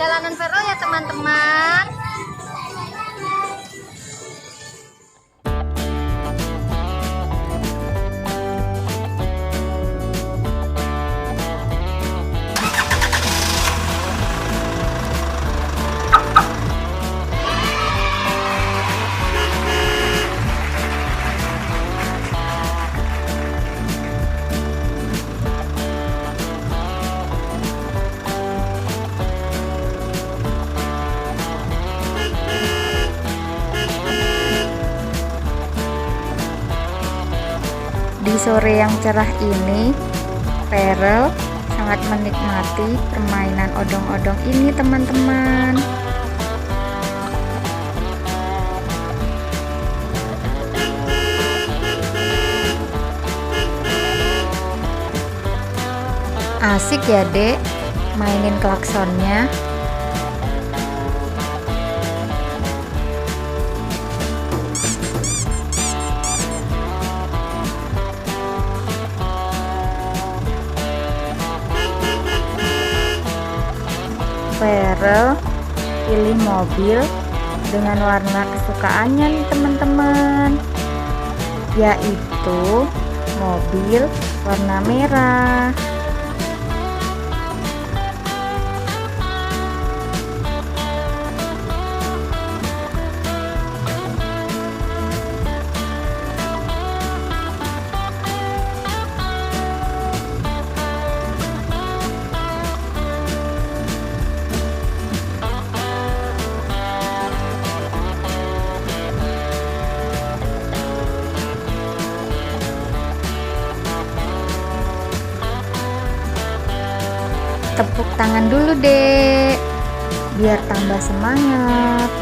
perjalanan Vero ya teman-teman. Di sore yang cerah ini, Vero sangat menikmati permainan odong-odong ini teman-teman. Asik ya dek, mainin klaksonnya. Vero pilih mobil dengan warna kesukaannya nih teman-teman, yaitu mobil warna merah. Tepuk tangan dulu dek, biar tambah semangat.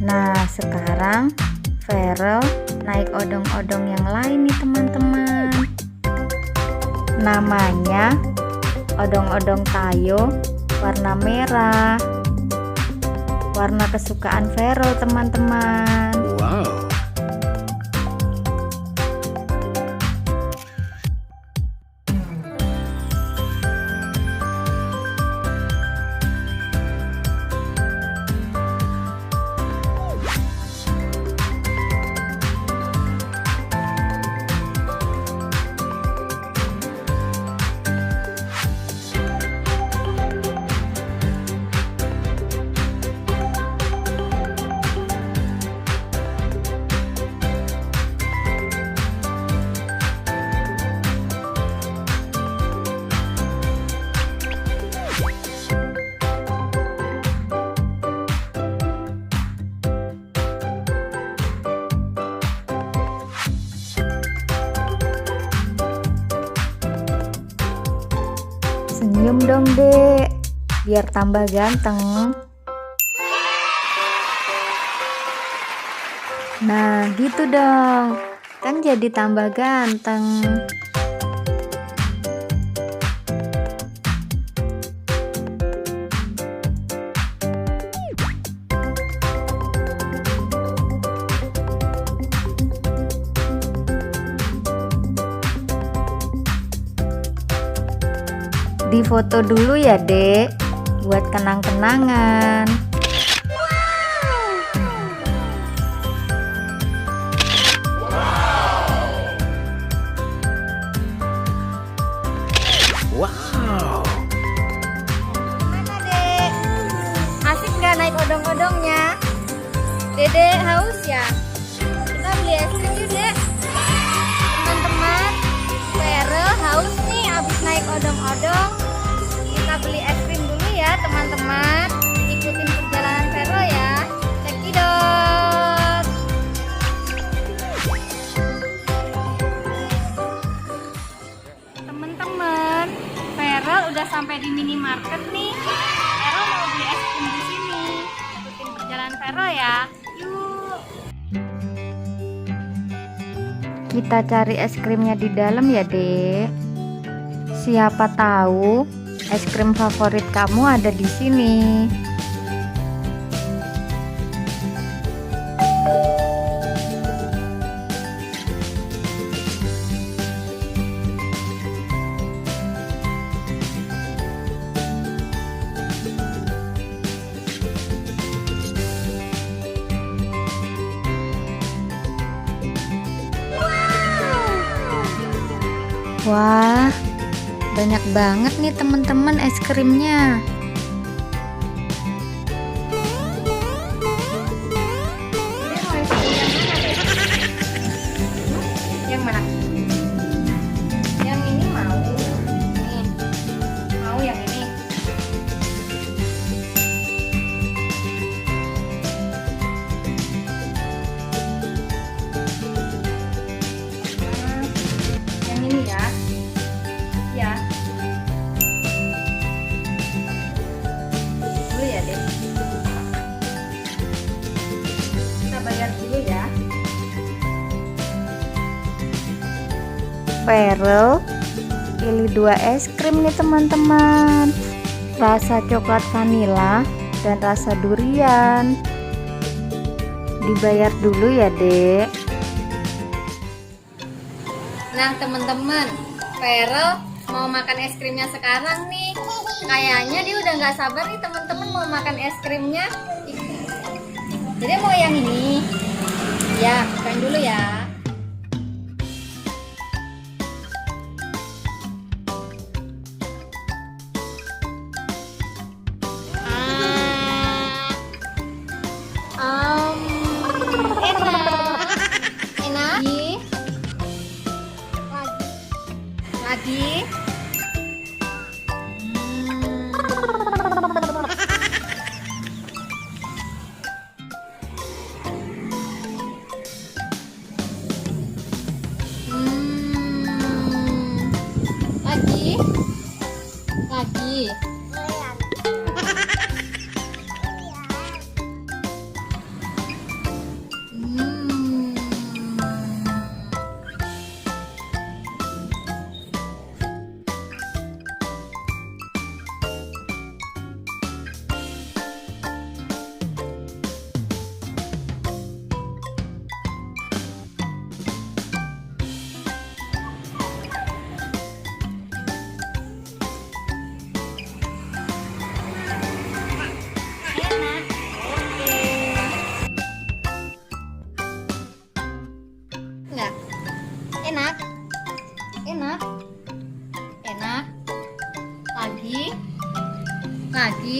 Nah, sekarang Vero naik odong-odong yang lain nih teman-teman. Namanya odong-odong Tayo warna merah. Warna kesukaan Vero teman-teman. Wow. Senyum dong dek, biar tambah ganteng. Nah gitu dong, kan jadi tambah ganteng. Difoto dulu ya dek, buat kenang-kenangan. Wow. Gimana dek? Asik nggak naik odong-odongnya? Dede haus ya? Kita beli es krim yuk dek. Teman-teman, Vero haus nih abis naik odong-odong. beli es krim dulu ya teman-teman. Ikutin perjalanan Vero ya. Cekidot. Teman-teman, Vero udah sampai di minimarket nih. Vero mau beli es krim di sini. Ikutin perjalanan Vero ya. Yuk. Kita cari es krimnya di dalam ya, Dek. Siapa tahu es krim favorit kamu ada di sini. Wah, banyak banget nih teman-teman es krimnya. Yang mana? Yang ini mau? Nih. Mau yang ini? Yang ini ya? Ya. Dulu ya, Dek. Kita bayar dulu ya. Vero pilih 2 es krim nih teman-teman. Rasa coklat vanila dan rasa durian. Dibayar dulu ya, Dek. Nah, teman-teman, Vero mau makan es krimnya sekarang nih. Kayaknya dia udah nggak sabar nih teman-teman mau makan es krimnya. Jadi mau yang ini. Ya, bukain dulu ya. Enak. Enak. Lagi. Lagi. Lagi. Enggak? Enak? Enak? Enak? Lagi? Lagi?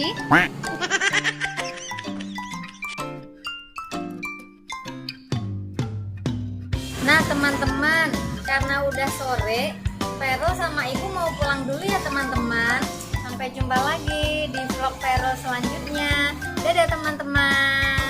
Nah teman-teman, karena udah sore, Vero sama ibu mau pulang dulu ya teman-teman. Sampai jumpa lagi di vlog Vero selanjutnya. Dadah teman-teman.